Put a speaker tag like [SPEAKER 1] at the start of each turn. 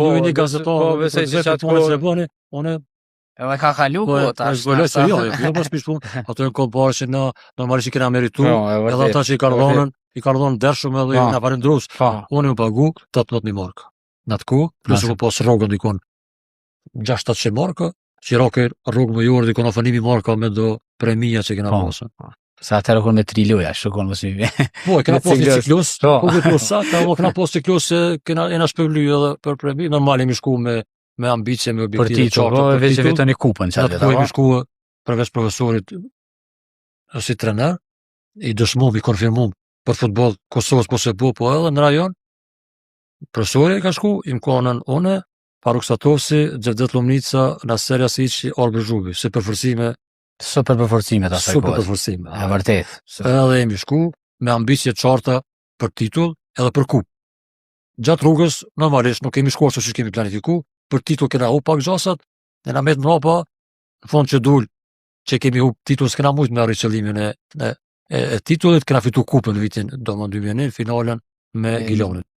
[SPEAKER 1] ju një gazetar,
[SPEAKER 2] besoj se
[SPEAKER 1] për punën që e bëni, unë
[SPEAKER 2] edhe ka kalu
[SPEAKER 1] po
[SPEAKER 2] tash.
[SPEAKER 1] zbuloj se jo pas punë, ato janë kohë parë që na normalisht i kena merituar, edhe ata që i ka dhënë dershëm edhe na falendrues. Unë më pagu 18.000 marka. Në atë kohë, plus më pas rrogën dikon 6-700 marka, që rrogë më jorë dikon 9.000 marka me do premia që kena pasur.
[SPEAKER 2] Sa atëherë kon me 3 loja, shkon mos i.
[SPEAKER 1] Po, kena pas një ciklus, po vetë sa, kena pas ciklus që kena shpërbly edhe për premi, normal jemi shku me ambicie, me objektive të qarta
[SPEAKER 2] për titull. Vetë vetoni kupën çfarë
[SPEAKER 1] vetë. Jemi shku përveç profesorit si trener, i dëshmum, i konfirmum për futboll Kosovës po se po edhe në rajon. Profesori ka shku, im konën une, Faruk Satovsi, Xhevdet Lomnica, Naser Jasici, Albert Zhubi, si përforcime.
[SPEAKER 2] Super përforcime ta thaj.
[SPEAKER 1] Super përforcime.
[SPEAKER 2] E vërtet.
[SPEAKER 1] Edhe jemi shku me ambicie të qarta për titull edhe për kupë. Gjatë rrugës, normalisht nuk kemi shkuar që kemi planifiku, për titull kena u pak gjasat, e na met në hapa, në fond që dul, që kemi u titull s'kena mujt me arrit qëllimin e titullit, kena fitu kupën vitin, do më 2001, finalen me Gilonin.